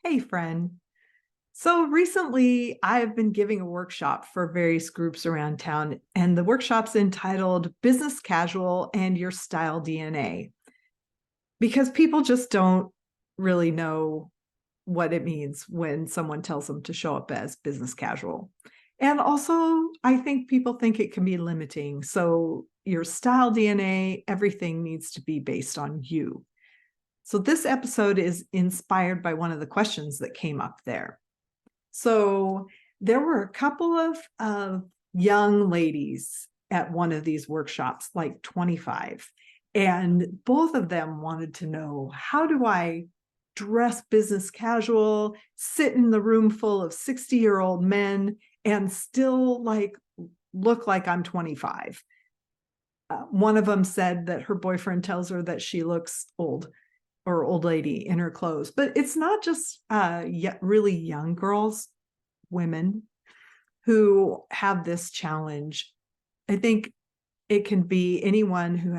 Hey, friend. So recently, I've been giving a workshop for various groups around town, and the workshop's entitled Business Casual and Your Style DNA, because people just don't really know what it means when someone tells them to show up as business casual. And also, I think people think it can be limiting. So, your style DNA, everything needs to be based on you. So, this episode is inspired by one of the questions that came up there. So there were a couple of young ladies at one of these workshops, like 25, and both of them wanted to know, how do I dress business casual, sit in the room full of 60-year-old men and still look like I'm 25? One of them said that her boyfriend tells her that she looks old or old lady in her clothes. But it's not just really young girls, women who have this challenge. I think it can be anyone who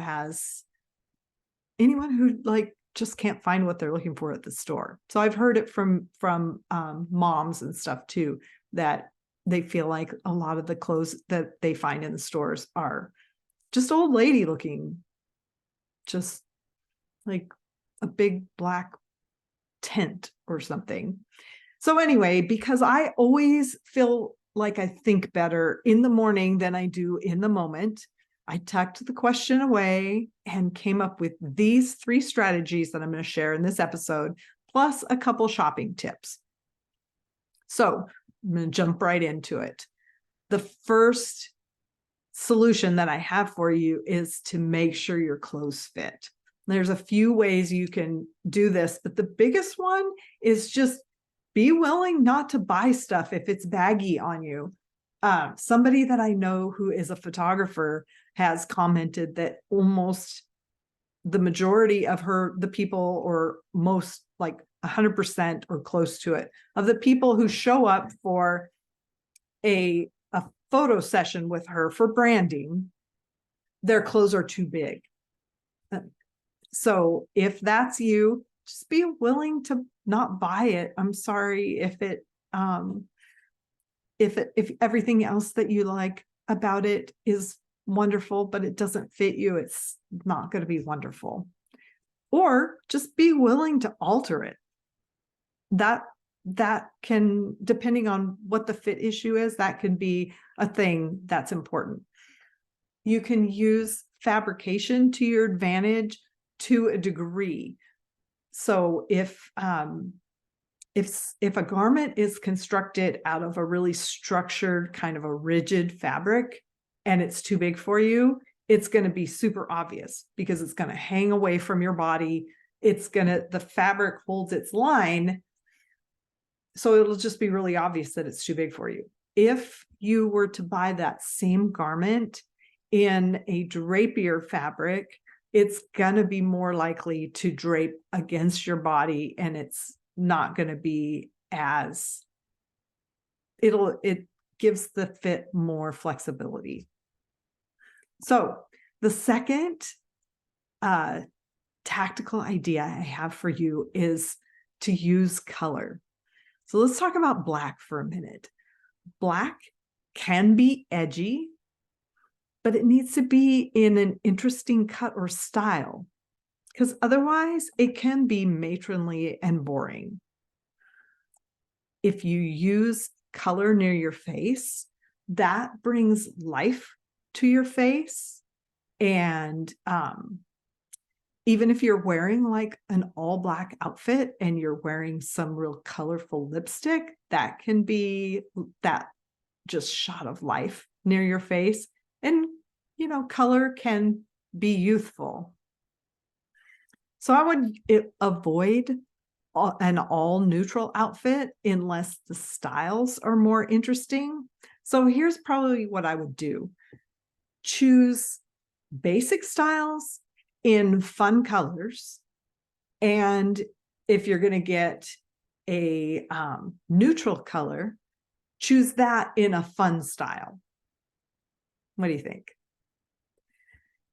just can't find what they're looking for at the store. So I've heard it from moms and stuff too, that they feel like a lot of the clothes that they find in the stores are just old lady looking, just like a big black tent or something. So anyway, because I always feel like I think better in the morning than I do in the moment, I tucked the question away and came up with these three strategies that I'm going to share in this episode, plus a couple shopping tips. So I'm going to jump right into it. The first solution that I have for you is to make sure your clothes fit. There's a few ways you can do this, but the biggest one is just be willing not to buy stuff if it's baggy on you. Somebody that I know who is a photographer has commented that almost the majority of the people, or most, like 100% or close to it, of the people who show up for a photo session with her for branding, their clothes are too big. So if that's you, just be willing to not buy it. I'm sorry if everything else that you like about it is wonderful, but it doesn't fit you, it's not going to be wonderful. Or just be willing to alter it. That can, depending on what the fit issue is, that can be a thing that's important. You can use fabrication to your advantage to a degree. So if a garment is constructed out of a really structured, kind of a rigid fabric, and it's too big for you, it's going to be super obvious because it's going to hang away from your body. The fabric holds its line, so it'll just be really obvious that it's too big for you. If you were to buy that same garment in a drapier fabric, it's going to be more likely to drape against your body, and it's not going to be it gives the fit more flexibility. So the second tactical idea I have for you is to use color. So let's talk about black for a minute. Black can be edgy, but it needs to be in an interesting cut or style, because otherwise it can be matronly and boring. If you use color near your face, that brings life to your face. And even if you're wearing like an all black outfit and you're wearing some real colorful lipstick, that can be that just shot of life near your face. And, color can be youthful. So I would avoid an all neutral outfit unless the styles are more interesting. So here's probably what I would do. Choose basic styles in fun colors. And if you're going to get a neutral color, choose that in a fun style. What do you think?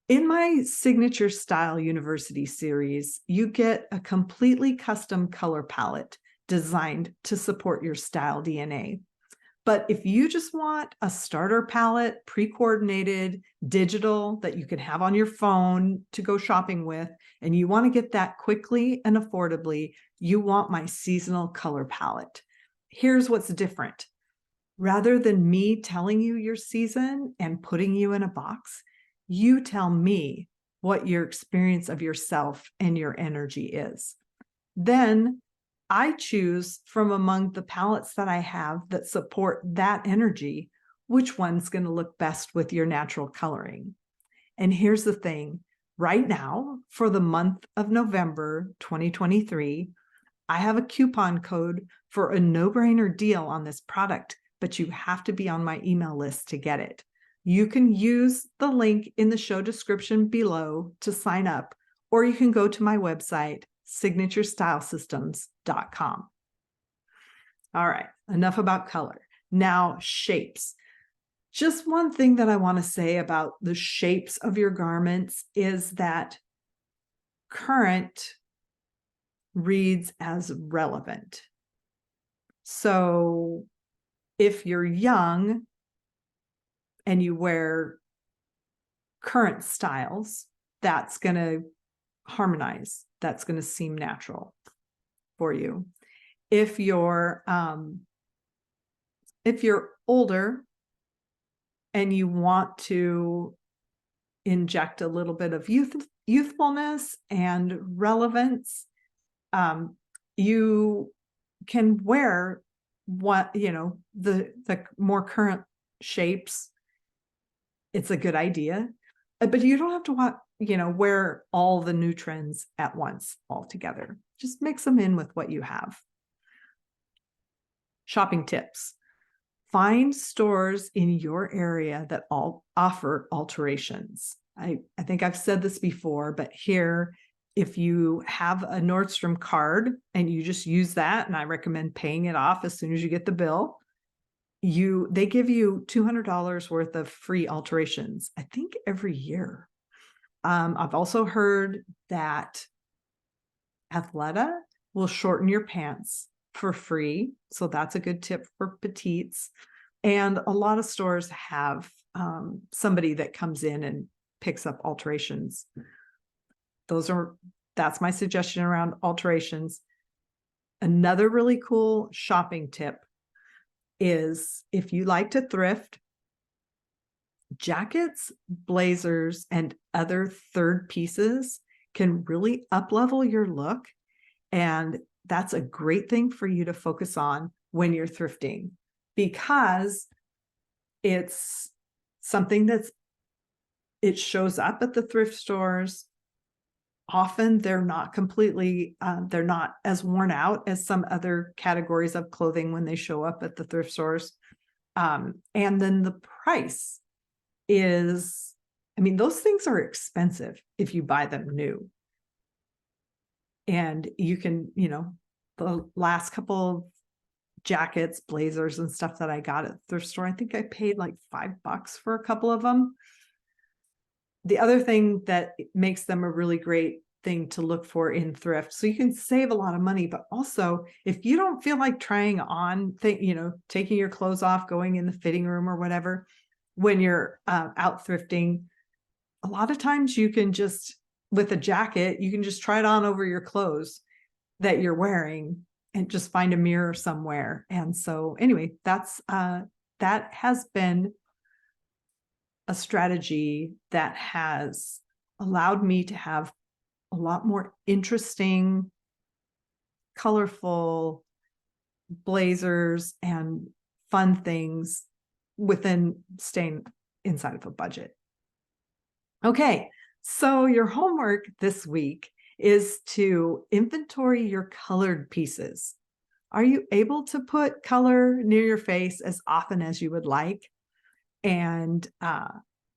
In my Signature Style University series, you get a completely custom color palette designed to support your style DNA. But if you just want a starter palette, pre-coordinated, digital, that you can have on your phone to go shopping with, and you want to get that quickly and affordably, you want my seasonal color palette. Here's what's different. Rather than me telling you your season and putting you in a box, you tell me what your experience of yourself and your energy is. Then I choose from among the palettes that I have that support that energy, which one's going to look best with your natural coloring. And here's the thing, right now, for the month of November 2023, I have a coupon code for a no-brainer deal on this product, but you have to be on my email list to get it. You can use the link in the show description below to sign up, or you can go to my website, signaturestylesystems.com. All right, enough about color. Now, shapes. Just one thing that I want to say about the shapes of your garments is that current reads as relevant. So if you're young and you wear current styles, that's going to harmonize. That's going to seem natural for you. If you're older and you want to inject a little bit of youthfulness and relevance, you can wear the more current shapes. It's a good idea, but you don't have to wear all the new trends at once altogether. Just mix them in with what you have. Shopping tips. Find stores in your area that all offer alterations. I think I've said this before, but here, if you have a Nordstrom card and you just use that, and I recommend paying it off as soon as you get the bill, they give you $200 worth of free alterations, I think every year. I've also heard that Athleta will shorten your pants for free. So that's a good tip for petites. And a lot of stores have somebody that comes in and picks up alterations. That's my suggestion around alterations. Another really cool shopping tip is, if you like to thrift, jackets, blazers, and other third pieces can really up-level your look. And that's a great thing for you to focus on when you're thrifting, because it's something it shows up at the thrift stores. Often they're not they're not as worn out as some other categories of clothing when they show up at the thrift stores. And then the price is, those things are expensive if you buy them new. And you can, the last couple of jackets, blazers, and stuff that I got at the thrift store, I think I paid like $5 for a couple of them. The other thing that makes them a really great thing to look for in thrift, so you can save a lot of money, but also if you don't feel like trying on taking your clothes off, going in the fitting room or whatever, when you're out thrifting, a lot of times you can just, with a jacket, you can just try it on over your clothes that you're wearing and just find a mirror somewhere. And so anyway, that has been a strategy that has allowed me to have a lot more interesting, colorful blazers and fun things within staying inside of a budget. Okay, so your homework this week is to inventory your colored pieces. Are you able to put color near your face as often as you would like? And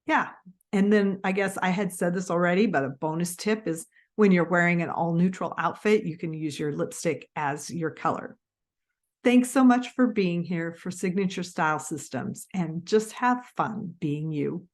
yeah, and then I guess I had said this already, but a bonus tip is, when you're wearing an all neutral outfit, you can use your lipstick as your color. Thanks so much for being here for Signature Style Systems, and just have fun being you.